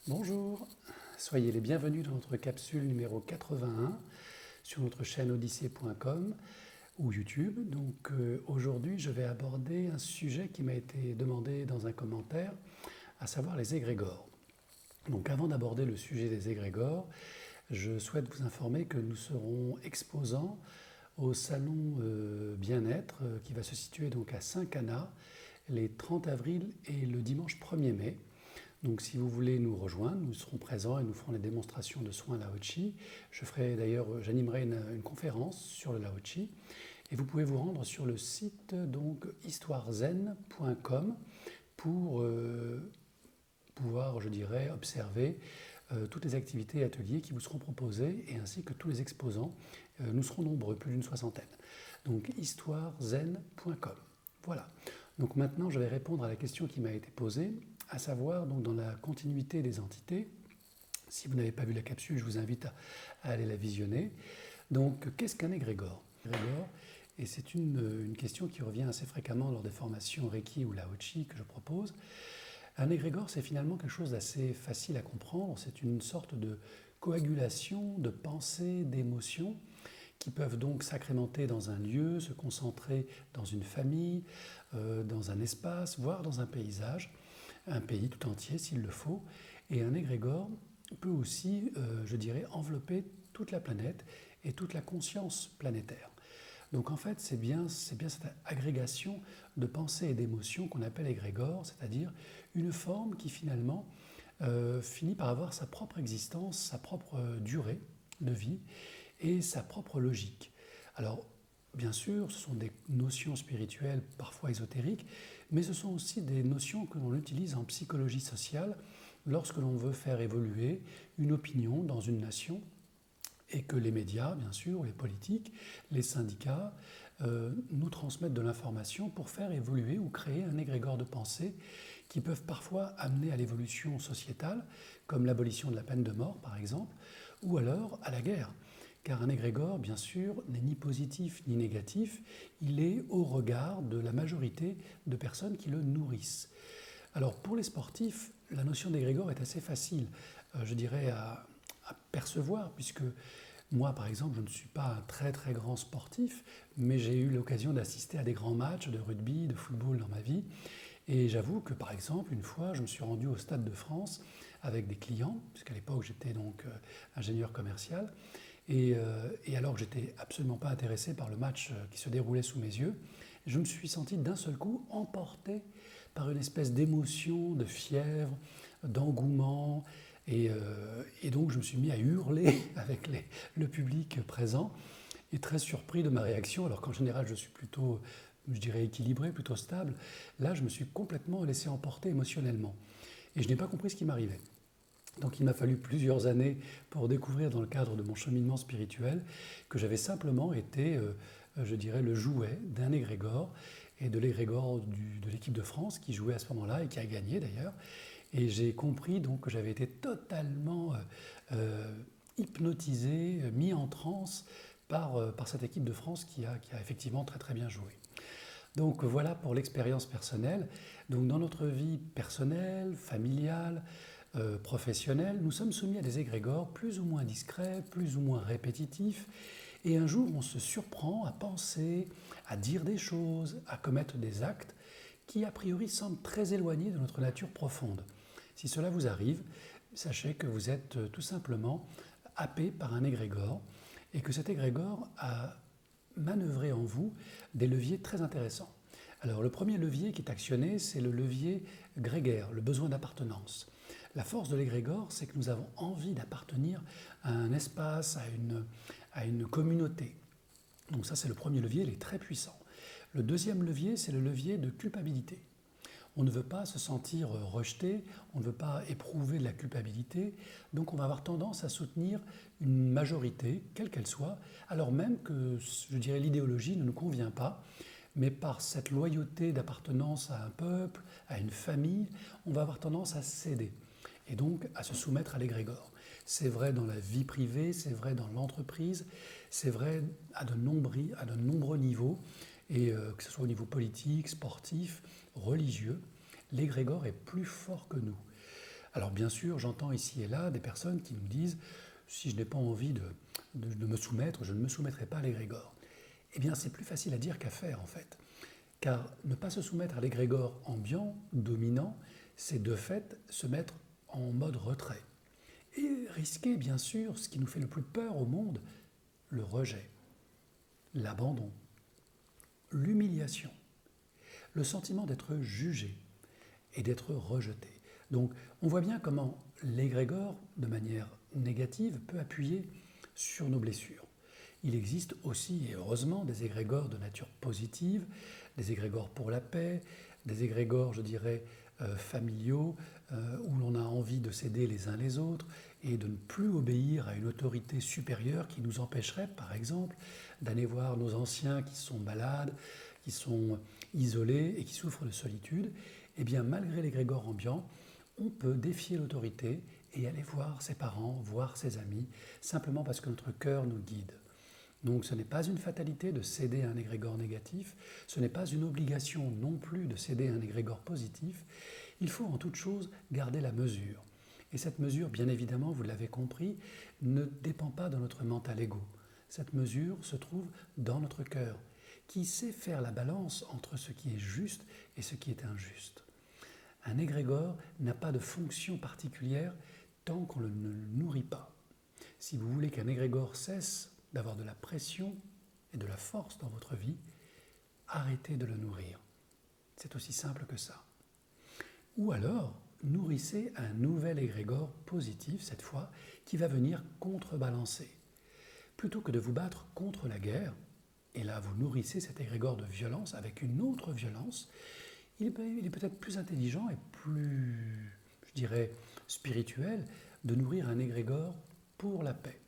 Bonjour, soyez les bienvenus dans notre capsule numéro 81 sur notre chaîne odyssée.com ou YouTube. Aujourd'hui, je vais aborder un sujet qui m'a été demandé dans un commentaire, à savoir les égrégores. Donc avant d'aborder le sujet des égrégores, je souhaite vous informer que nous serons exposants au salon Bien-être qui va se situer donc à Saint-Cana les 30 avril et le dimanche 1er mai. Donc si vous voulez nous rejoindre, nous serons présents et nous ferons des démonstrations de soins Lao-Chi. J'animerai une conférence sur le Lao-Chi. Et vous pouvez vous rendre sur le site donc histoirezen.com pour pouvoir, observer toutes les activités et ateliers qui vous seront proposés, et ainsi que tous les exposants. Nous serons nombreux, plus d'une soixantaine. Donc histoirezen.com. Voilà. Donc maintenant, je vais répondre à la question qui m'a été posée, à savoir, donc, dans la continuité des entités. Si vous n'avez pas vu la capsule, je vous invite à aller la visionner. Donc, qu'est-ce qu'un égrégore? Et c'est une question qui revient assez fréquemment lors des formations Reiki ou Lao-Chi que je propose. Un égrégore, c'est finalement quelque chose d'assez facile à comprendre. C'est une sorte de coagulation de pensées, d'émotions qui peuvent donc s'accrémenter dans un lieu, se concentrer dans une famille, dans un espace, voire dans un paysage, un pays tout entier s'il le faut. Et un égrégore peut aussi, envelopper toute la planète et toute la conscience planétaire. Donc en fait, c'est bien cette agrégation de pensées et d'émotions qu'on appelle égrégore, c'est-à-dire une forme qui finalement finit par avoir sa propre existence, sa propre durée de vie et sa propre logique. Alors, bien sûr, ce sont des notions spirituelles, parfois ésotériques, mais ce sont aussi des notions que l'on utilise en psychologie sociale lorsque l'on veut faire évoluer une opinion dans une nation et que les médias, bien sûr, les politiques, les syndicats, nous transmettent de l'information pour faire évoluer ou créer un égrégore de pensée qui peuvent parfois amener à l'évolution sociétale, comme l'abolition de la peine de mort, par exemple, ou alors à la guerre. Car un égrégore, bien sûr, n'est ni positif ni négatif, il est au regard de la majorité de personnes qui le nourrissent. Alors pour les sportifs, la notion d'égrégore est assez facile, à percevoir, puisque moi, par exemple, je ne suis pas un très très grand sportif, mais j'ai eu l'occasion d'assister à des grands matchs de rugby, de football dans ma vie. Et j'avoue que, par exemple, une fois, je me suis rendu au Stade de France avec des clients, puisqu'à l'époque j'étais donc ingénieur commercial, et alors que j'étais absolument pas intéressé par le match qui se déroulait sous mes yeux, je me suis senti d'un seul coup emporté par une espèce d'émotion, de fièvre, d'engouement, et donc je me suis mis à hurler avec le public présent, et très surpris de ma réaction, alors qu'en général je suis plutôt, équilibré, plutôt stable. Là, je me suis complètement laissé emporter émotionnellement, et je n'ai pas compris ce qui m'arrivait. Donc il m'a fallu plusieurs années pour découvrir dans le cadre de mon cheminement spirituel que j'avais simplement été, le jouet d'un égrégore, et de l'égrégore de l'équipe de France qui jouait à ce moment-là et qui a gagné d'ailleurs. Et j'ai compris donc que j'avais été totalement hypnotisé, mis en transe par cette équipe de France qui a effectivement très très bien joué. Donc voilà pour l'expérience personnelle. Donc dans notre vie personnelle, familiale, professionnelle, nous sommes soumis à des égrégores plus ou moins discrets, plus ou moins répétitifs. Et un jour, on se surprend à penser, à dire des choses, à commettre des actes qui, a priori, semblent très éloignés de notre nature profonde. Si cela vous arrive, sachez que vous êtes tout simplement happé par un égrégore et que cet égrégore a manœuvré en vous des leviers très intéressants. Alors le premier levier qui est actionné, c'est le levier grégaire, le besoin d'appartenance. La force de l'égrégore, c'est que nous avons envie d'appartenir à un espace, à une communauté. Donc ça, c'est le premier levier, il est très puissant. Le deuxième levier, c'est le levier de culpabilité. On ne veut pas se sentir rejeté, on ne veut pas éprouver de la culpabilité, donc on va avoir tendance à soutenir une majorité, quelle qu'elle soit, alors même que, l'idéologie ne nous convient pas, mais par cette loyauté d'appartenance à un peuple, à une famille, on va avoir tendance à céder, et donc à se soumettre à l'égrégore. C'est vrai dans la vie privée, c'est vrai dans l'entreprise, c'est vrai à de nombreux niveaux, et que ce soit au niveau politique, sportif, religieux, l'égrégore est plus fort que nous. Alors bien sûr, j'entends ici et là des personnes qui nous disent « si je n'ai pas envie de me soumettre, je ne me soumettrai pas à l'égrégore ». Eh bien, c'est plus facile à dire qu'à faire en fait. Car ne pas se soumettre à l'égrégore ambiant, dominant, c'est de fait se mettre en mode retrait. Et risquer, bien sûr, ce qui nous fait le plus peur au monde, le rejet, l'abandon, l'humiliation, le sentiment d'être jugé et d'être rejeté. Donc, on voit bien comment l'égrégore, de manière négative, peut appuyer sur nos blessures. Il existe aussi, et heureusement, des égrégores de nature positive, des égrégores pour la paix, des égrégores, je dirais, familiaux, où l'on a envie de s'aider les uns les autres et de ne plus obéir à une autorité supérieure qui nous empêcherait, par exemple, d'aller voir nos anciens qui sont malades, qui sont isolés et qui souffrent de solitude. Eh bien, malgré l'égrégore ambiant, on peut défier l'autorité et aller voir ses parents, voir ses amis, simplement parce que notre cœur nous guide. Donc ce n'est pas une fatalité de céder à un égrégore négatif, ce n'est pas une obligation non plus de céder à un égrégore positif. Il faut en toute chose garder la mesure. Et cette mesure, bien évidemment, vous l'avez compris, ne dépend pas de notre mental ego. Cette mesure se trouve dans notre cœur, qui sait faire la balance entre ce qui est juste et ce qui est injuste. Un égrégore n'a pas de fonction particulière tant qu'on ne le nourrit pas. Si vous voulez qu'un égrégore cesse d'avoir de la pression et de la force dans votre vie, arrêtez de le nourrir. C'est aussi simple que ça. Ou alors, nourrissez un nouvel égrégore positif, cette fois, qui va venir contrebalancer. Plutôt que de vous battre contre la guerre, et là vous nourrissez cet égrégore de violence avec une autre violence, il est peut-être plus intelligent et plus, je dirais, spirituel de nourrir un égrégore pour la paix.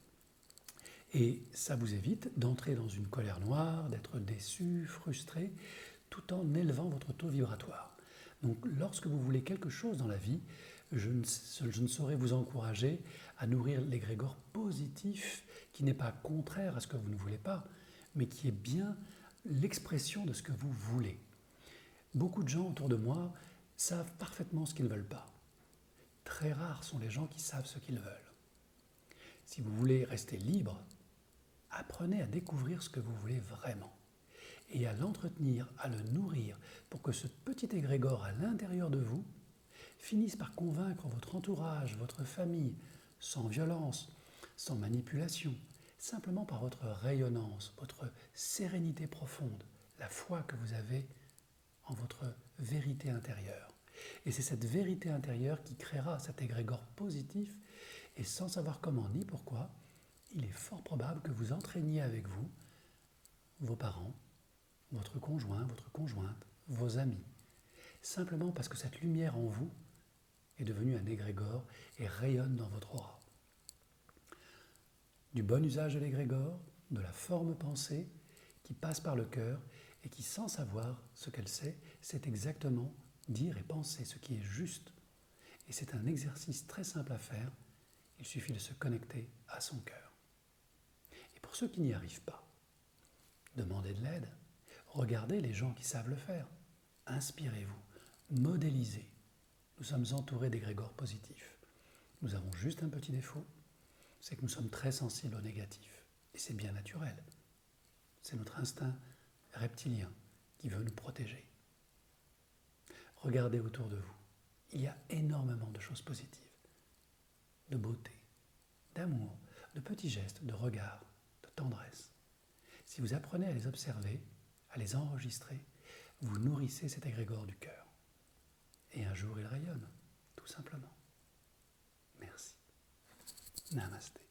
Et ça vous évite d'entrer dans une colère noire, d'être déçu, frustré, tout en élevant votre taux vibratoire. Donc lorsque vous voulez quelque chose dans la vie, je ne saurais vous encourager à nourrir l'égrégore positif qui n'est pas contraire à ce que vous ne voulez pas, mais qui est bien l'expression de ce que vous voulez. Beaucoup de gens autour de moi savent parfaitement ce qu'ils ne veulent pas. Très rares sont les gens qui savent ce qu'ils veulent. Si vous voulez rester libre, apprenez à découvrir ce que vous voulez vraiment et à l'entretenir, à le nourrir pour que ce petit égrégore à l'intérieur de vous finisse par convaincre votre entourage, votre famille, sans violence, sans manipulation, simplement par votre rayonnance, votre sérénité profonde, la foi que vous avez en votre vérité intérieure. Et c'est cette vérité intérieure qui créera cet égrégore positif et sans savoir comment ni pourquoi, il est fort probable que vous entraîniez avec vous vos parents, votre conjoint, votre conjointe, vos amis, simplement parce que cette lumière en vous est devenue un égrégore et rayonne dans votre aura. Du bon usage de l'égrégore, de la forme pensée qui passe par le cœur et qui, sans savoir ce qu'elle sait exactement dire et penser ce qui est juste. Et c'est un exercice très simple à faire, il suffit de se connecter à son cœur. Et pour ceux qui n'y arrivent pas, demandez de l'aide, regardez les gens qui savent le faire, inspirez-vous, modélisez. Nous sommes entourés d'égrégores positifs. Nous avons juste un petit défaut, c'est que nous sommes très sensibles au négatif. Et c'est bien naturel. C'est notre instinct reptilien qui veut nous protéger. Regardez autour de vous. Il y a énormément de choses positives, de beauté, d'amour, de petits gestes, de regards, de tendresse. Si vous apprenez à les observer, à les enregistrer, vous nourrissez cet égrégore du cœur. Et un jour, il rayonne, tout simplement. Merci. Namasté.